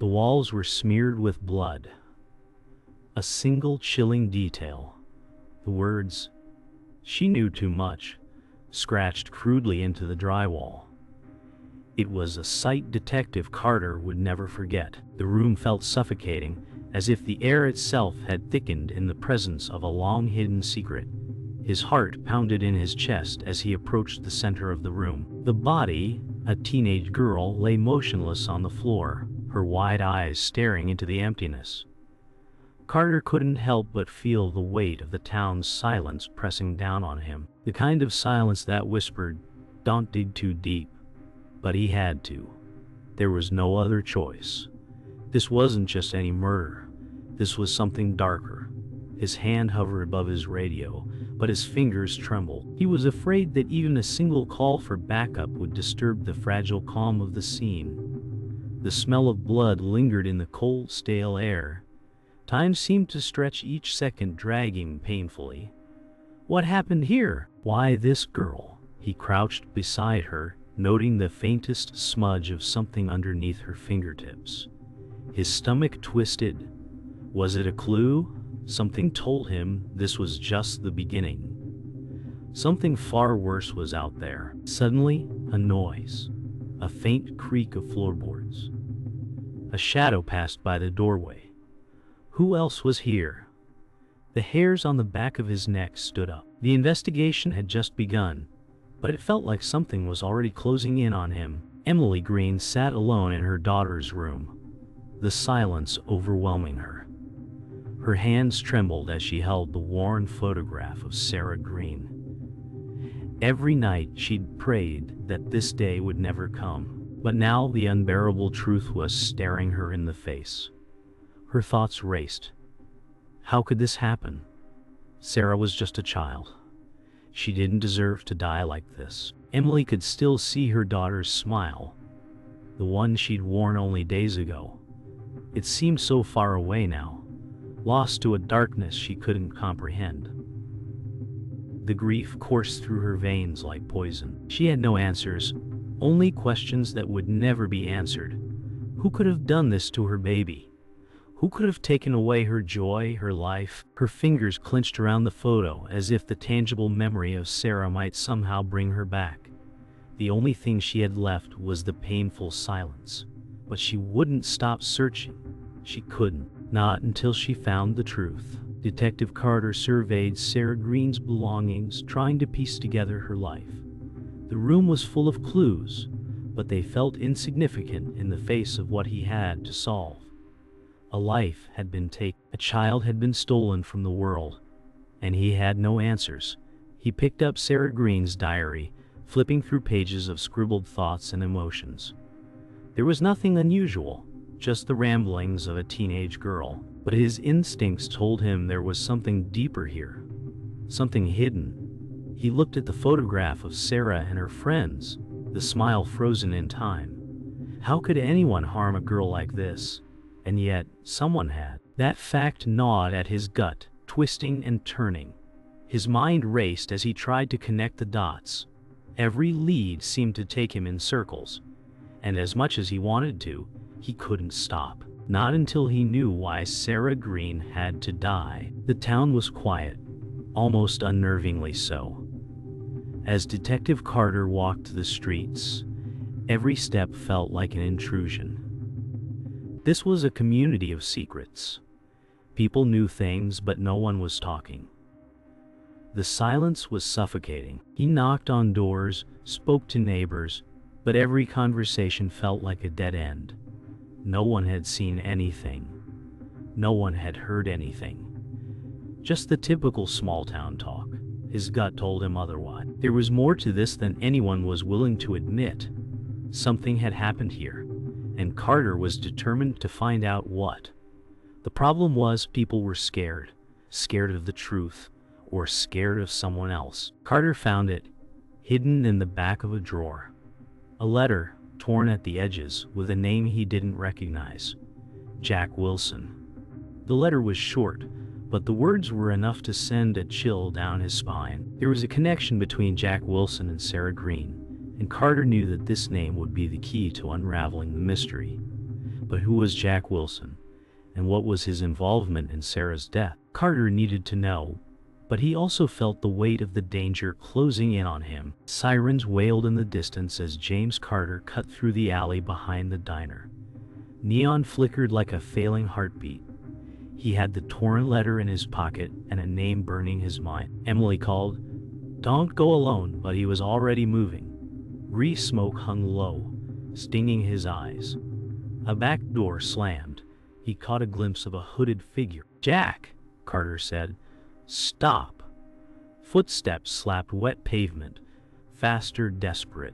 The walls were smeared with blood. A single chilling detail. The words, "She knew too much," scratched crudely into the drywall. It was a sight Detective Carter would never forget. The room felt suffocating, as if the air itself had thickened in the presence of a long-hidden secret. His heart pounded in his chest as he approached the center of the room. The body, a teenage girl, lay motionless on the floor, her wide eyes staring into the emptiness. Carter couldn't help but feel the weight of the town's silence pressing down on him. The kind of silence that whispered, "Don't dig too deep." But he had to. There was no other choice. This wasn't just any murder. This was something darker. His hand hovered above his radio, but his fingers trembled. He was afraid that even a single call for backup would disturb the fragile calm of the scene. The smell of blood lingered in the cold, stale air. Time seemed to stretch each second, dragging painfully. What happened here? Why this girl? He crouched beside her, noting the faintest smudge of something underneath her fingertips. His stomach twisted. Was it a clue? Something told him this was just the beginning. Something far worse was out there. Suddenly, a noise. A faint creak of floorboards. A shadow passed by the doorway. Who else was here? The hairs on the back of his neck stood up. The investigation had just begun, but it felt like something was already closing in on him. Emily Green sat alone in her daughter's room, the silence overwhelming her. Her hands trembled as she held the worn photograph of Sarah Green. Every night she'd prayed that this day would never come, but now the unbearable truth was staring her in the face. Her thoughts raced. How could this happen? Sarah was just a child. She didn't deserve to die like this. Emily could still see her daughter's smile, the one she'd worn only days ago. It seemed so far away now, lost to a darkness she couldn't comprehend. The grief coursed through her veins like poison. She had no answers, only questions that would never be answered. Who could have done this to her baby? Who could have taken away her joy, her life? Her fingers clenched around the photo as if the tangible memory of Sarah might somehow bring her back. The only thing she had left was the painful silence. But she wouldn't stop searching. She couldn't. Not until she found the truth. Detective Carter surveyed Sarah Green's belongings, trying to piece together her life. The room was full of clues, but they felt insignificant in the face of what he had to solve. A life had been taken, a child had been stolen from the world, and he had no answers. He picked up Sarah Green's diary, flipping through pages of scribbled thoughts and emotions. There was nothing unusual, just the ramblings of a teenage girl, but his instincts told him there was something deeper here, something hidden. He looked at the photograph of Sarah and her friends, the smile frozen in time. How could anyone harm a girl like this? And yet, someone had. That fact gnawed at his gut, twisting and turning. His mind raced as he tried to connect the dots. Every lead seemed to take him in circles, and as much as he wanted to, he couldn't stop. Not until he knew why Sarah Green had to die. The town was quiet, almost unnervingly so. As Detective Carter walked the streets, every step felt like an intrusion. This was a community of secrets. People knew things, but no one was talking. The silence was suffocating. He knocked on doors, spoke to neighbors, but every conversation felt like a dead end. No one had seen anything. No one had heard anything. Just the typical small-town talk. His gut told him otherwise. There was more to this than anyone was willing to admit. Something had happened here, and Carter was determined to find out what. The problem was people were scared. Scared of the truth, or scared of someone else. Carter found it, hidden in the back of a drawer. A letter, torn at the edges, with a name he didn't recognize. Jack Wilson. The letter was short, but the words were enough to send a chill down his spine. There was a connection between Jack Wilson and Sarah Green, and Carter knew that this name would be the key to unraveling the mystery. But who was Jack Wilson, and what was his involvement in Sarah's death? Carter needed to know, but he also felt the weight of the danger closing in on him. Sirens wailed in the distance as James Carter cut through the alley behind the diner. Neon flickered like a failing heartbeat. He had the torn letter in his pocket and a name burning his mind. Emily called, "Don't go alone," but he was already moving. Grease smoke hung low, stinging his eyes. A back door slammed. He caught a glimpse of a hooded figure. "Jack," Carter said. "Stop." Footsteps slapped wet pavement, faster, desperate.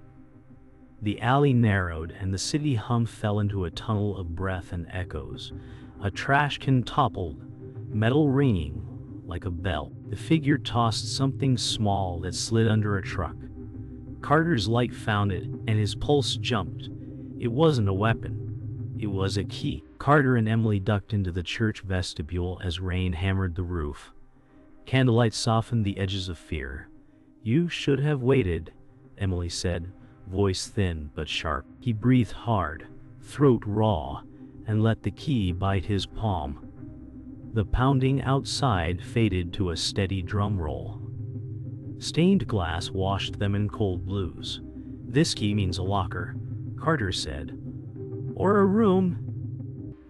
The alley narrowed and the city hum fell into a tunnel of breath and echoes. A trash can toppled, metal ringing like a bell. The figure tossed something small that slid under a truck. Carter's light found it, and his pulse jumped. It wasn't a weapon. It was a key. Carter and Emily ducked into the church vestibule as rain hammered the roof. Candlelight softened the edges of fear. "You should have waited," Emily said, voice thin but sharp. He breathed hard, throat raw, and let the key bite his palm. The pounding outside faded to a steady drum roll. Stained glass washed them in cold blues. "This key means a locker," Carter said. "Or a room."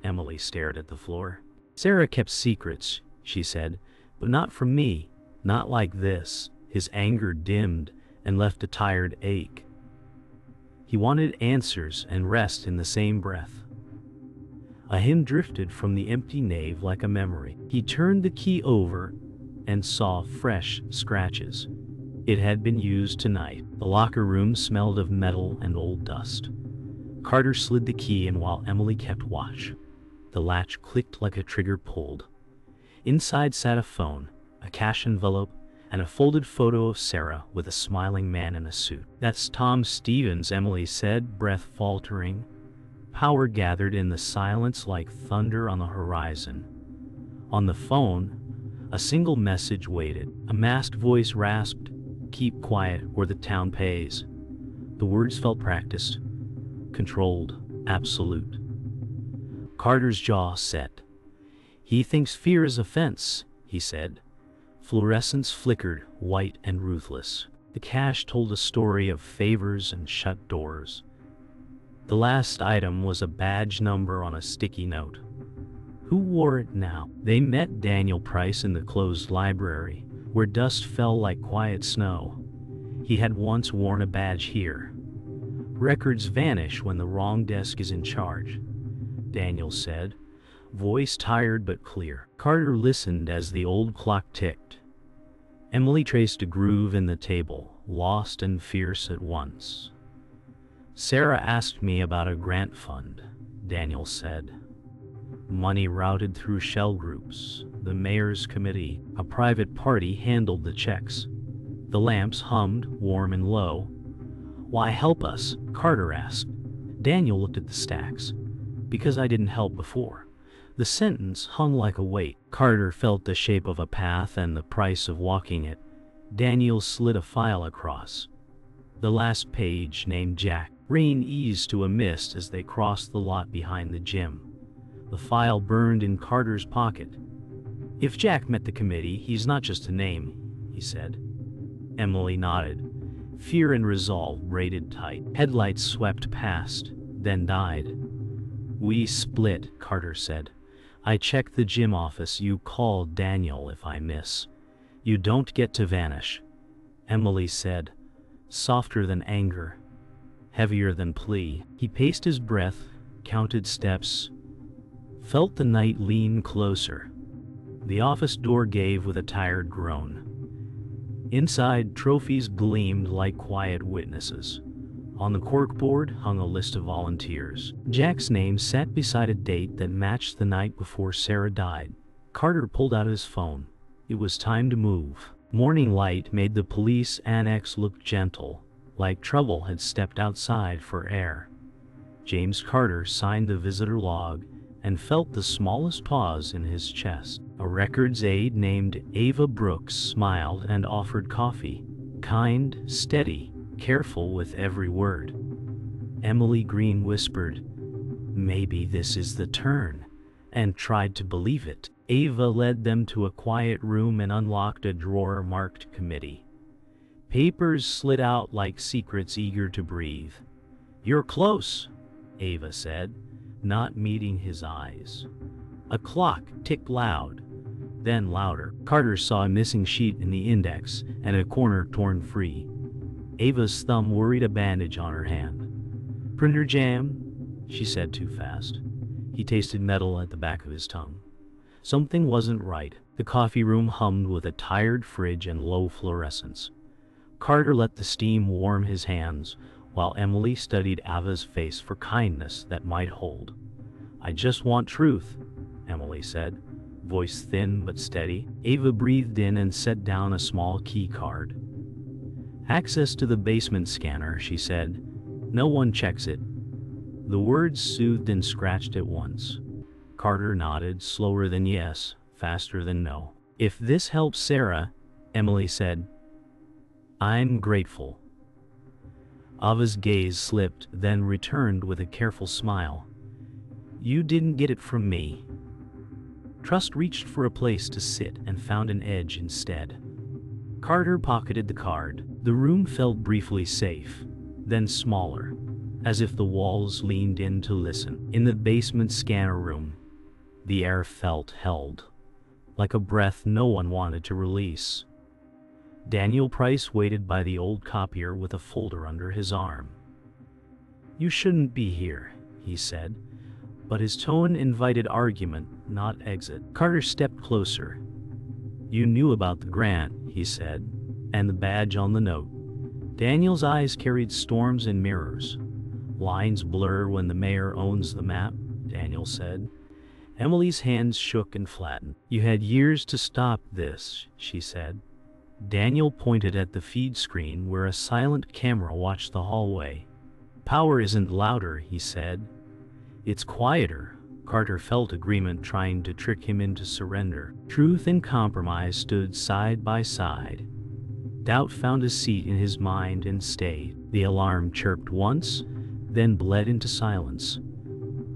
Emily stared at the floor. "Sarah kept secrets," she said, "but not from me, not like this." His anger dimmed and left a tired ache. He wanted answers and rest in the same breath. A hymn drifted from the empty nave like a memory. He turned the key over and saw fresh scratches. It had been used tonight. The locker room smelled of metal and old dust. Carter slid the key in while Emily kept watch. The latch clicked like a trigger pulled. Inside sat a phone, a cash envelope, and a folded photo of Sarah with a smiling man in a suit. "That's Tom Stevens," Emily said, breath faltering. Power gathered in the silence like thunder on the horizon. On the phone, a single message waited. A masked voice rasped, "Keep quiet or the town pays." The words felt practiced, controlled, absolute. Carter's jaw set. "He thinks fear is offense," he said. Fluorescence flickered, white and ruthless. The cash told a story of favors and shut doors. The last item was a badge number on a sticky note. Who wore it now? They met Daniel Price in the closed library, where dust fell like quiet snow. He had once worn a badge here. "Records vanish when the wrong desk is in charge," Daniel said, voice tired but clear. Carter listened as the old clock ticked. Emily traced a groove in the table, lost and fierce at once. "Sarah asked me about a grant fund," Daniel said. "Money routed through shell groups, the mayor's committee. A private party handled the checks." The lamps hummed, warm and low. "Why help us?" Carter asked. Daniel looked at the stacks. "Because I didn't help before." The sentence hung like a weight. Carter felt the shape of a path and the price of walking it. Daniel slid a file across. The last page named Jack. Rain eased to a mist as they crossed the lot behind the gym. The file burned in Carter's pocket. "If Jack met the committee, he's not just a name," he said. Emily nodded. Fear and resolve braided tight. Headlights swept past, then died. "We split," Carter said. "I check the gym office. You call Daniel if I miss. You don't get to vanish." Emily said, softer than anger, heavier than plea. He paced his breath, counted steps, felt the night lean closer. The office door gave with a tired groan. Inside, trophies gleamed like quiet witnesses. On the corkboard hung a list of volunteers. Jack's name sat beside a date that matched the night before Sarah died. Carter pulled out his phone. It was time to move. Morning light made the police annex look gentle, like trouble had stepped outside for air. James Carter signed the visitor log and felt the smallest pause in his chest. A records aide named Ava Brooks smiled and offered coffee. Kind, steady, careful with every word. Emily Green whispered, Maybe this is the turn, and tried to believe it. Ava led them to a quiet room and unlocked a drawer marked committee. Papers slid out like secrets eager to breathe. "You're close," Ava said, not meeting his eyes. A clock ticked loud, then louder. Carter saw a missing sheet in the index and a corner torn free. Ava's thumb worried a bandage on her hand. "Printer jam," she said too fast. He tasted metal at the back of his tongue. Something wasn't right. The coffee room hummed with a tired fridge and low fluorescence. Carter let the steam warm his hands, while Emily studied Ava's face for kindness that might hold. "I just want truth," Emily said, voice thin but steady. Ava breathed in and set down a small key card. "Access to the basement scanner," she said. "No one checks it." The words soothed and scratched at once. Carter nodded, slower than yes, faster than no. "If this helps Sarah," Emily said, "I'm grateful." Ava's gaze slipped, then returned with a careful smile. "You didn't get it from me." Trust reached for a place to sit and found an edge instead. Carter pocketed the card. The room felt briefly safe, then smaller, as if the walls leaned in to listen. In the basement scanner room, the air felt held, like a breath no one wanted to release. Daniel Price waited by the old copier with a folder under his arm. "You shouldn't be here," he said, but his tone invited argument, not exit. Carter stepped closer. "You knew about the grant," he said, "and the badge on the note." Daniel's eyes carried storms and mirrors. "Lines blur when the mayor owns the map," Daniel said. Emily's hands shook and flattened. "You had years to stop this," she said. Daniel pointed at the feed screen where a silent camera watched the hallway. "Power isn't louder," he said. "It's quieter." Carter felt agreement trying to trick him into surrender. Truth and compromise stood side by side. Doubt found a seat in his mind and stayed. The alarm chirped once, then bled into silence.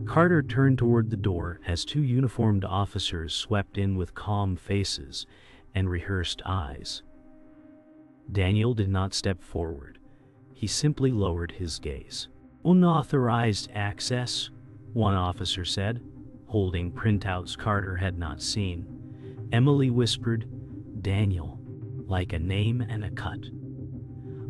Carter turned toward the door as two uniformed officers swept in with calm faces and rehearsed eyes. Daniel did not step forward. He simply lowered his gaze. "Unauthorized access," one officer said, holding printouts Carter had not seen. Emily whispered, "Daniel," like a name and a cut.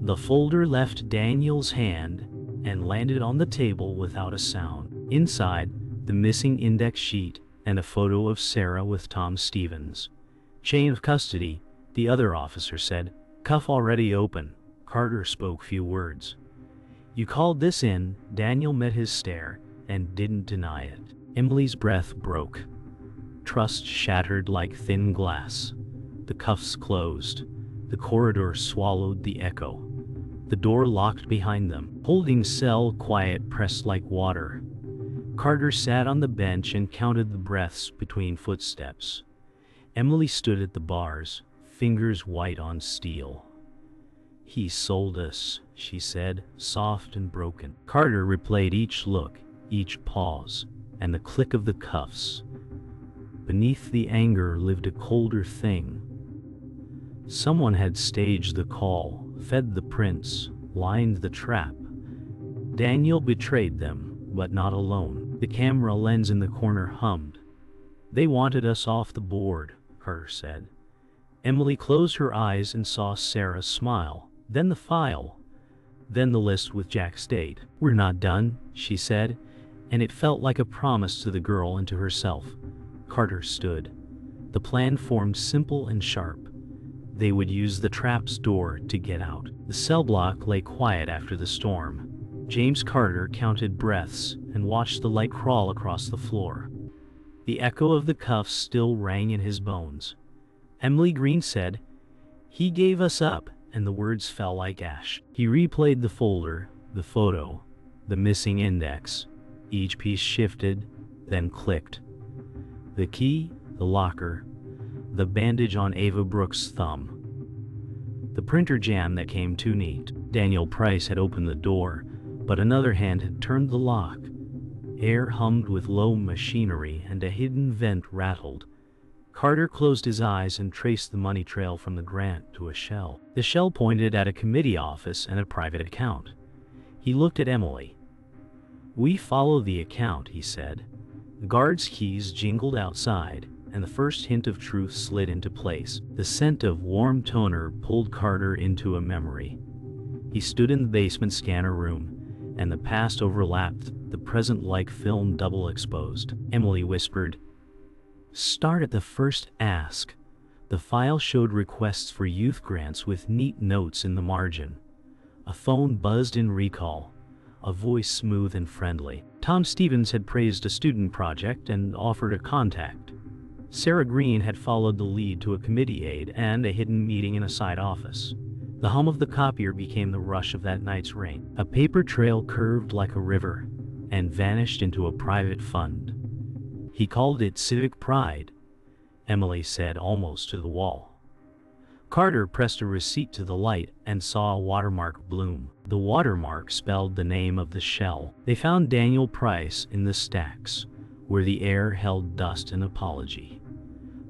The folder left Daniel's hand and landed on the table without a sound. Inside, the missing index sheet and a photo of Sarah with Tom Stevens. "Chain of custody," the other officer said. "Cuff already open." Carter spoke few words. "You called this in." Daniel met his stare and didn't deny it. Emily's breath broke. Trust shattered like thin glass. The cuffs closed. The corridor swallowed the echo. The door locked behind them. Holding cell quiet pressed like water. Carter sat on the bench and counted the breaths between footsteps. Emily stood at the bars, fingers white on steel. "He sold us," she said, soft and broken. Carter replayed each look, each pause, and the click of the cuffs. Beneath the anger lived a colder thing. Someone had staged the call, fed the prints, lined the trap. Daniel betrayed them, but not alone. The camera lens in the corner hummed. "They wanted us off the board," Carter said. Emily closed her eyes and saw Sarah smile, then the file, then the list with Jack's date. "We're not done," she said, and it felt like a promise to the girl and to herself. Carter stood. The plan formed simple and sharp. They would use the trap's door to get out. The cell block lay quiet after the storm. James Carter counted breaths and watched the light crawl across the floor. The echo of the cuffs still rang in his bones. Emily Green said, "He gave us up," and the words fell like ash. He replayed the folder, the photo, the missing index. Each piece shifted, then clicked. The key, the locker, the bandage on Ava Brooks' thumb. The printer jam that came too neat. Daniel Price had opened the door, but another hand had turned the lock. Air hummed with low machinery and a hidden vent rattled. Carter closed his eyes and traced the money trail from the grant to a shell. The shell pointed at a committee office and a private account. He looked at Emily. "We follow the account," he said. The guard's keys jingled outside, and the first hint of truth slid into place. The scent of warm toner pulled Carter into a memory. He stood in the basement scanner room, and the past overlapped the present like film double exposed. Emily whispered, "Start at the first ask." The file showed requests for youth grants with neat notes in the margin. A phone buzzed in recall, a voice smooth and friendly. Tom Stevens had praised a student project and offered a contact. Sarah Green had followed the lead to a committee aid and a hidden meeting in a side office. The hum of the copier became the rush of that night's rain. A paper trail curved like a river and vanished into a private fund. He called it civic pride, Emily said, almost to the wall. Carter pressed a receipt to the light and saw a watermark bloom. The watermark spelled the name of the shell. They found Daniel Price in the stacks, where the air held dust and apology.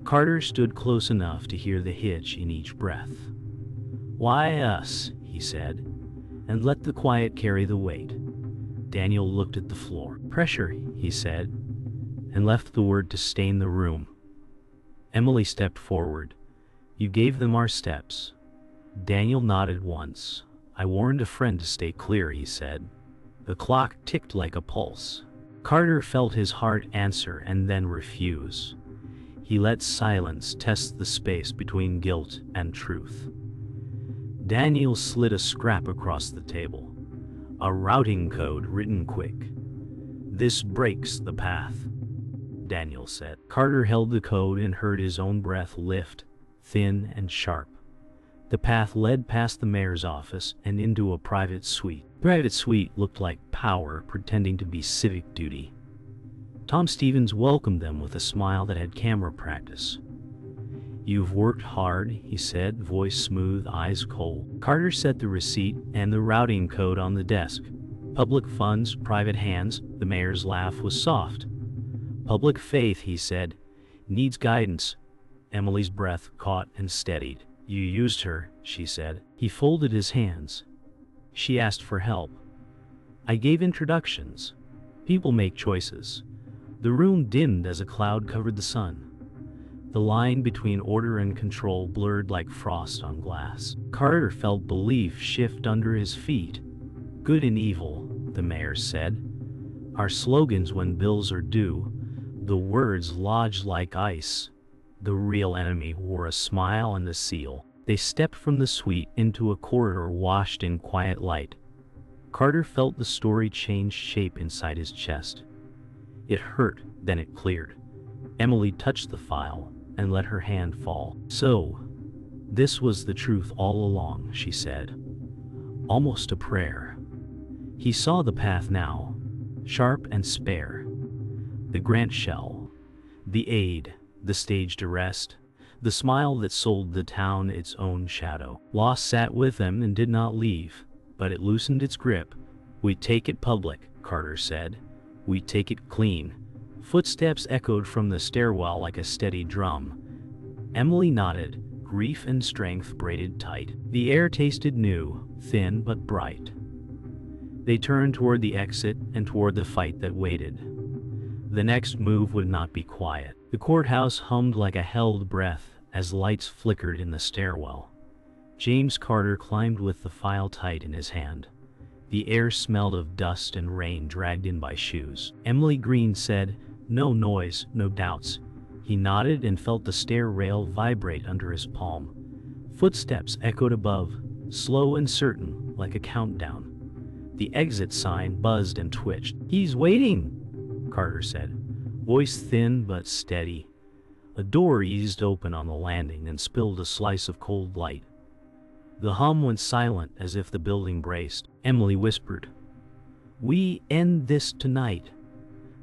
Carter stood close enough to hear the hitch in each breath. "Why us?" he said, and let the quiet carry the weight. Daniel looked at the floor. "Pressure," he said, and left the word to stain the room. Emily stepped forward. "You gave them our steps." Daniel nodded once. "I warned a friend to stay clear," he said. The clock ticked like a pulse. Carter felt his heart answer and then refuse. He let silence test the space between guilt and truth. Daniel slid a scrap across the table. A routing code written quick. "This breaks the path," Daniel said. Carter held the code and heard his own breath lift, thin and sharp. The path led past the mayor's office and into a private suite. The private suite looked like power pretending to be civic duty. Tom Stevens welcomed them with a smile that had camera practice. "You've worked hard," he said, voice smooth, eyes cold. Carter set the receipt and the routing code on the desk. "Public funds, private hands." The mayor's laugh was soft. "Public faith," he said, "needs guidance." Emily's breath caught and steadied. "You used her," she said. He folded his hands. "She asked for help. I gave introductions. People make choices." The room dimmed as a cloud covered the sun. The line between order and control blurred like frost on glass. Carter felt belief shift under his feet. "Good and evil," the mayor said. "Our slogans when bills are due." The words lodged like ice. The real enemy wore a smile and a seal. They stepped from the suite into a corridor washed in quiet light. Carter felt the story change shape inside his chest. It hurt, then it cleared. Emily touched the file and let her hand fall. "So, this was the truth all along," she said. Almost a prayer. He saw the path now, sharp and spare. The grant shell, the aid, the staged arrest, the smile that sold the town its own shadow. Loss sat with them and did not leave, but it loosened its grip. "We take it public," Carter said. "We take it clean." Footsteps echoed from the stairwell like a steady drum. Emily nodded, grief and strength braided tight. The air tasted new, thin but bright. They turned toward the exit and toward the fight that waited. The next move would not be quiet. The courthouse hummed like a held breath as lights flickered in the stairwell. James Carter climbed with the file tight in his hand. The air smelled of dust and rain dragged in by shoes. Emily Green said, "No noise, no doubts." He nodded and felt the stair rail vibrate under his palm. Footsteps echoed above, slow and certain, like a countdown. The exit sign buzzed and twitched. "He's waiting," Carter said, voice thin but steady. A door eased open on the landing and spilled a slice of cold light. The hum went silent as if the building braced. Emily whispered, "We end this tonight."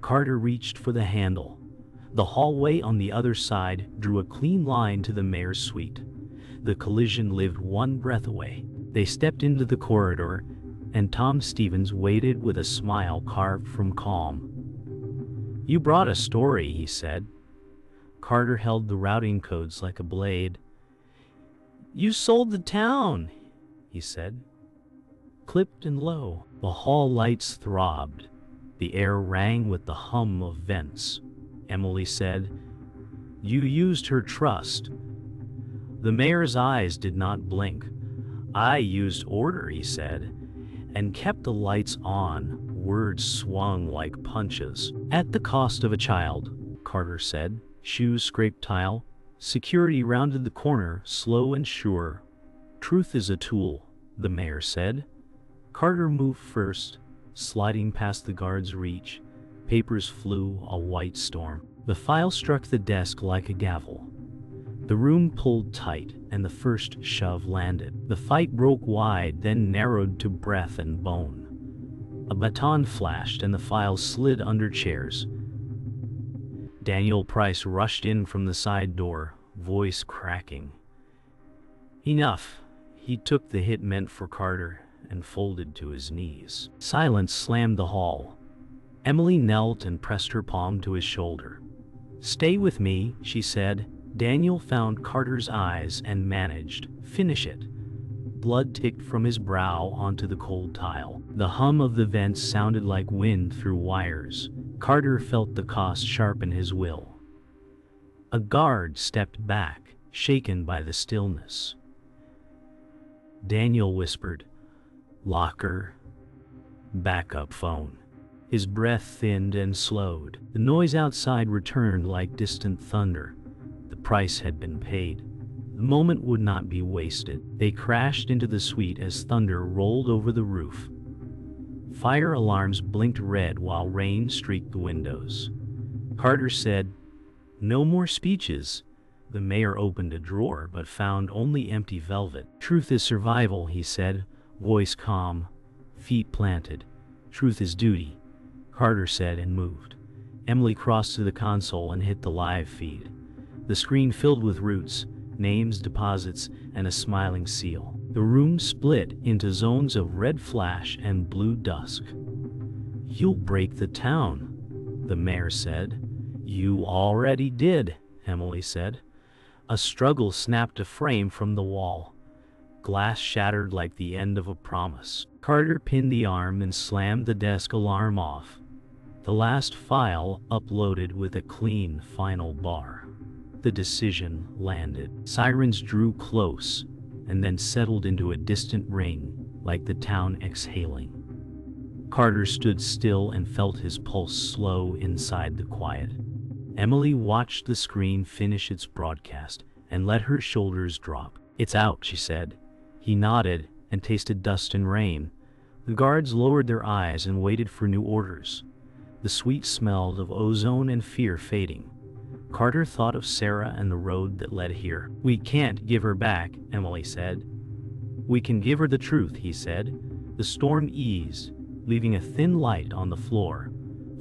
Carter reached for the handle. The hallway on the other side drew a clean line to the mayor's suite. The collision lived one breath away. They stepped into the corridor, and Tom Stevens waited with a smile carved from calm. "You brought a story," he said. Carter held the routing codes like a blade. "You sold the town," he said. Clipped and low, the hall lights throbbed. The air rang with the hum of vents. Emily said, "You used her trust." The mayor's eyes did not blink. "I used order," he said, "and kept the lights on." Words swung like punches. "At the cost of a child," Carter said. Shoes scraped tile. Security rounded the corner, slow and sure. "Truth is a tool," the mayor said. Carter moved first, sliding past the guard's reach. Papers flew, a white storm. The file struck the desk like a gavel. The room pulled tight, and the first shove landed. The fight broke wide, then narrowed to breath and bone. A baton flashed, and the files slid under chairs. Daniel Price rushed in from the side door, voice cracking. "Enough." He took the hit meant for Carter and folded to his knees. Silence slammed the hall. Emily knelt and pressed her palm to his shoulder. "Stay with me," she said. Daniel found Carter's eyes and managed, "Finish it." Blood ticked from his brow onto the cold tile. The hum of the vents sounded like wind through wires. Carter felt the cost sharpen his will. A guard stepped back, shaken by the stillness. Daniel whispered, "Locker, backup phone." His breath thinned and slowed. The noise outside returned like distant thunder. The price had been paid. The moment would not be wasted. They crashed into the suite as thunder rolled over the roof. Fire alarms blinked red while rain streaked the windows. Carter said, "No more speeches." The mayor opened a drawer but found only empty velvet. "Truth is survival," he said, voice calm, feet planted. "Truth is duty," Carter said and moved. Emily crossed to the console and hit the live feed. The screen filled with roots, names, deposits, and a smiling seal. The room split into zones of red flash and blue dusk. "You'll break the town," the mayor said. "You already did," Emily said. A struggle snapped a frame from the wall. Glass shattered like the end of a promise. Carter pinned the arm and slammed the desk alarm off. The last file uploaded with a clean final bar. The decision landed. Sirens drew close and then settled into a distant ring, like the town exhaling. Carter stood still and felt his pulse slow inside the quiet. Emily watched the screen finish its broadcast and let her shoulders drop. "It's out," she said. He nodded and tasted dust and rain. The guards lowered their eyes and waited for new orders. The suite smelled of ozone and fear fading. Carter thought of Sarah and the road that led here. "We can't give her back," Emily said. "We can give her the truth," he said. The storm eased, leaving a thin light on the floor.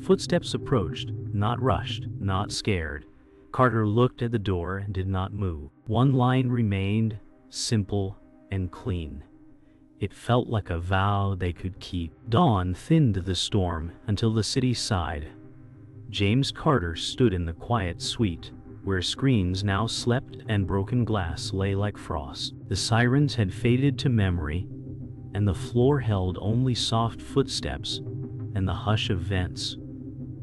Footsteps approached, not rushed, not scared. Carter looked at the door and did not move. One line remained, simple and clean. It felt like a vow they could keep. Dawn thinned the storm until the city sighed. James Carter stood in the quiet suite, where screens now slept and broken glass lay like frost. The sirens had faded to memory, and the floor held only soft footsteps and the hush of vents.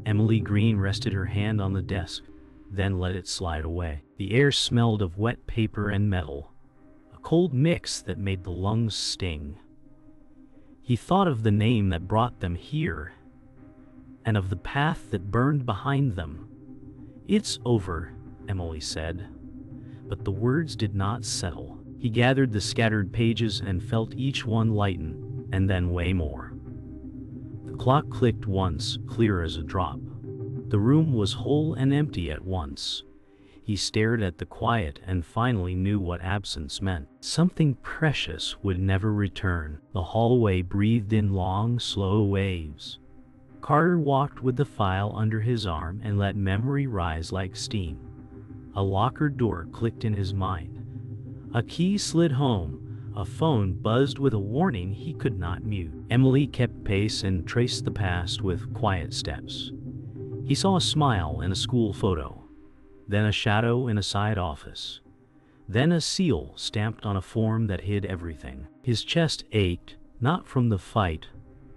Emily Green rested her hand on the desk, then let it slide away. The air smelled of wet paper and metal, a cold mix that made the lungs sting. He thought of the name that brought them here, and of the path that burned behind them. "It's over," Emily said. But the words did not settle. He gathered the scattered pages and felt each one lighten, and then weigh more. The clock clicked once, clear as a drop. The room was whole and empty at once. He stared at the quiet and finally knew what absence meant. Something precious would never return. The hallway breathed in long, slow waves. Carter walked with the file under his arm and let memory rise like steam. A locker door clicked in his mind. A key slid home. A phone buzzed with a warning he could not mute. Emily kept pace and traced the past with quiet steps. He saw a smile in a school photo, then a shadow in a side office, then a seal stamped on a form that hid everything. His chest ached, not from the fight,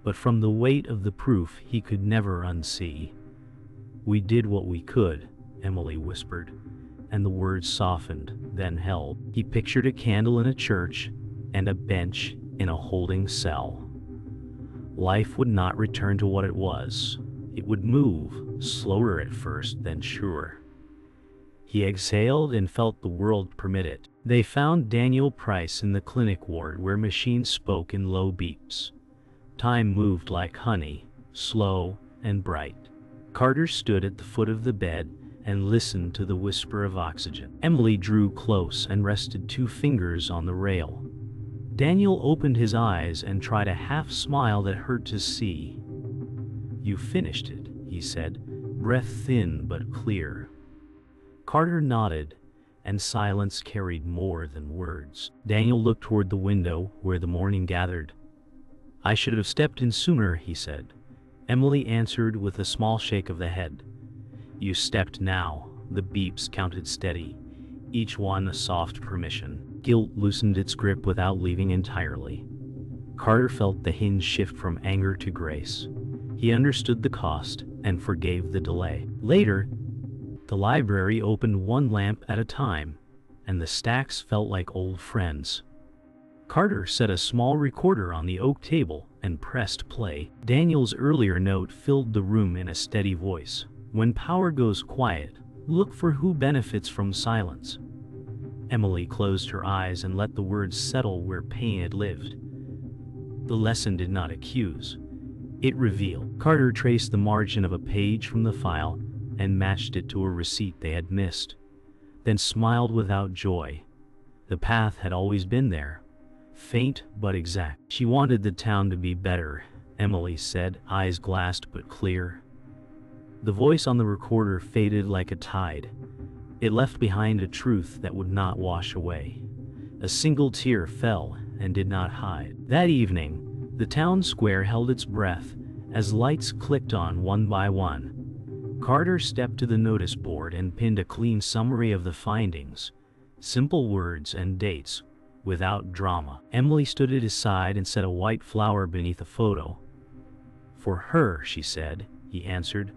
but from the weight of the proof he could never unsee. "We did what we could," Emily whispered, and the words softened, then held. He pictured a candle in a church and a bench in a holding cell. Life would not return to what it was. It would move, slower at first, then surer. He exhaled and felt the world permit it. They found Daniel Price in the clinic ward where machines spoke in low beeps. Time moved like honey, slow and bright. Carter stood at the foot of the bed and listened to the whisper of oxygen. Emily drew close and rested 2 fingers on the rail. Daniel opened his eyes and tried a half smile that hurt to see. "You finished it," he said, breath thin but clear. Carter nodded, and silence carried more than words. Daniel looked toward the window where the morning gathered. "I should have stepped in sooner," he said. Emily answered with a small shake of the head. "You stepped now." The beeps counted steady, each one a soft permission. Guilt loosened its grip without leaving entirely. Carter felt the hinge shift from anger to grace. He understood the cost and forgave the delay. Later, the library opened 1 lamp at a time, and the stacks felt like old friends. Carter set a small recorder on the oak table and pressed play. Daniel's earlier note filled the room in a steady voice. "When power goes quiet, look for who benefits from silence." Emily closed her eyes and let the words settle where pain had lived. The lesson did not accuse. It revealed. Carter traced the margin of a page from the file and matched it to a receipt they had missed, then smiled without joy. The path had always been there, faint but exact. "She wanted the town to be better," Emily said, eyes glassed but clear. The voice on the recorder faded like a tide. It left behind a truth that would not wash away. A single tear fell and did not hide. That evening, the town square held its breath as lights clicked on one by one. Carter stepped to the notice board and pinned a clean summary of the findings, simple words and dates, without drama. Emily stood at his side and set a white flower beneath a photo. "For her," she said. He answered,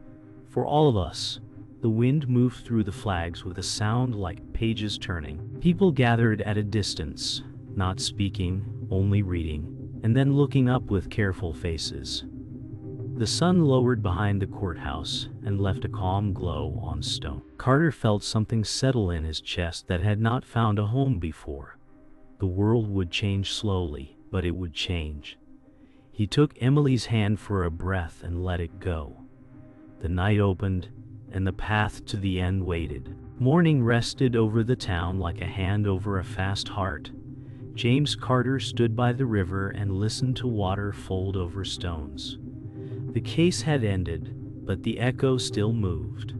"For all of us." The wind moved through the flags with a sound like pages turning. People gathered at a distance, not speaking, only reading, and then looking up with careful faces. The sun lowered behind the courthouse and left a calm glow on stone. Carter felt something settle in his chest that had not found a home before. The world would change slowly, but it would change. He took Emily's hand for a breath and let it go. The night opened, and the path to the end waited. Morning rested over the town like a hand over a fast heart. James Carter stood by the river and listened to water fold over stones. The case had ended, but the echo still moved.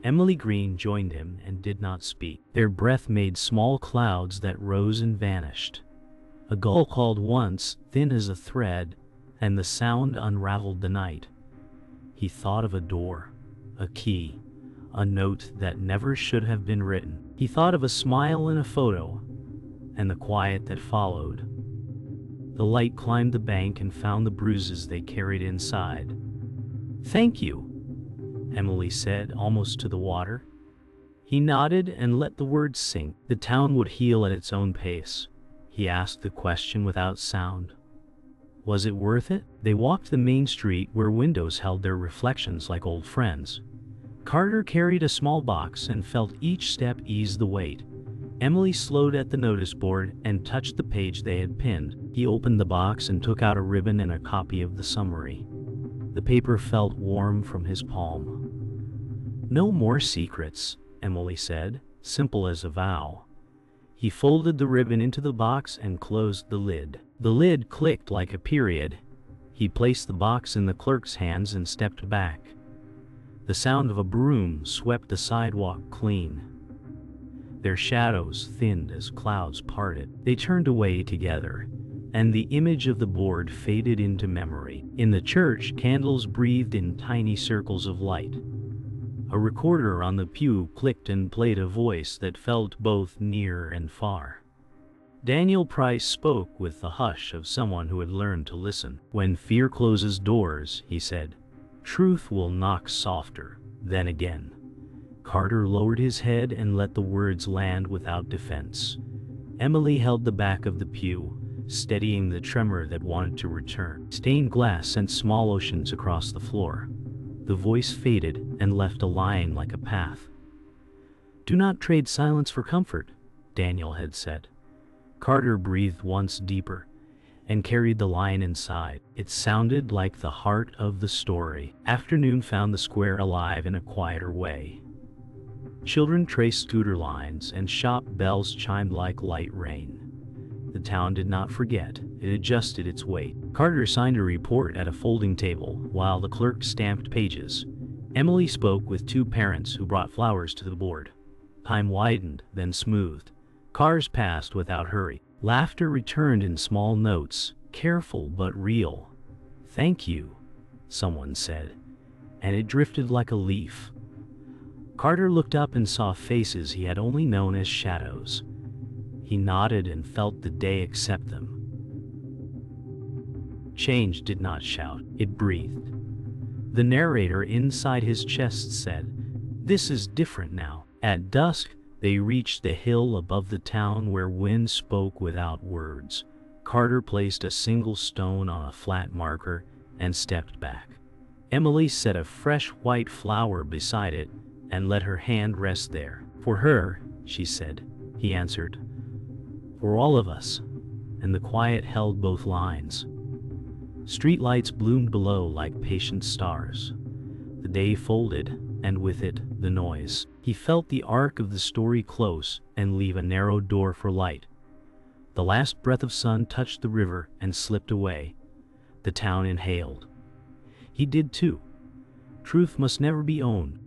Emily Green joined him and did not speak. Their breath made small clouds that rose and vanished. A gull called once, thin as a thread, and the sound unraveled the night. He thought of a door, a key, a note that never should have been written. He thought of a smile in a photo, and the quiet that followed. The light climbed the bank and found the bruises they carried inside. "Thank you," Emily said, almost to the water. He nodded and let the words sink. The town would heal at its own pace. He asked the question without sound. Was it worth it? They walked the main street where windows held their reflections like old friends. Carter carried a small box and felt each step ease the weight. Emily slowed at the notice board and touched the page they had pinned. He opened the box and took out a ribbon and a copy of the summary. The paper felt warm from his palm. "No more secrets," Emily said, simple as a vow. He folded the ribbon into the box and closed the lid. The lid clicked like a period. He placed the box in the clerk's hands and stepped back. The sound of a broom swept the sidewalk clean. Their shadows thinned as clouds parted. They turned away together, and the image of the board faded into memory. In the church, candles breathed in tiny circles of light. A recorder on the pew clicked and played a voice that felt both near and far. Daniel Price spoke with the hush of someone who had learned to listen. "When fear closes doors," he said, "truth will knock softer." Then again. Carter lowered his head and let the words land without defense. Emily held the back of the pew, steadying the tremor that wanted to return. Stained glass sent small oceans across the floor. The voice faded and left a line like a path. "Do not trade silence for comfort," Daniel had said. Carter breathed once deeper and carried the line inside. It sounded like the heart of the story. Afternoon found the square alive in a quieter way. Children traced scooter lines and shop bells chimed like light rain. The town did not forget. It adjusted its weight. Carter signed a report at a folding table while the clerk stamped pages. Emily spoke with two parents who brought flowers to the board. Time widened, then smoothed. Cars passed without hurry. Laughter returned in small notes, careful but real. "Thank you," someone said, and it drifted like a leaf. Carter looked up and saw faces he had only known as shadows. He nodded and felt the day accept them. Change did not shout, it breathed. The narrator inside his chest said, "This is different now." At dusk, they reached the hill above the town where wind spoke without words. Carter placed a single stone on a flat marker and stepped back. Emily set a fresh white flower beside it and let her hand rest there. "For her," she said. He answered, "For all of us," and the quiet held both lines. Streetlights bloomed below like patient stars. The day folded, and with it, the noise. He felt the arc of the story close and leave a narrow door for light. The last breath of sun touched the river and slipped away. The town inhaled. He did too. Truth must never be owned.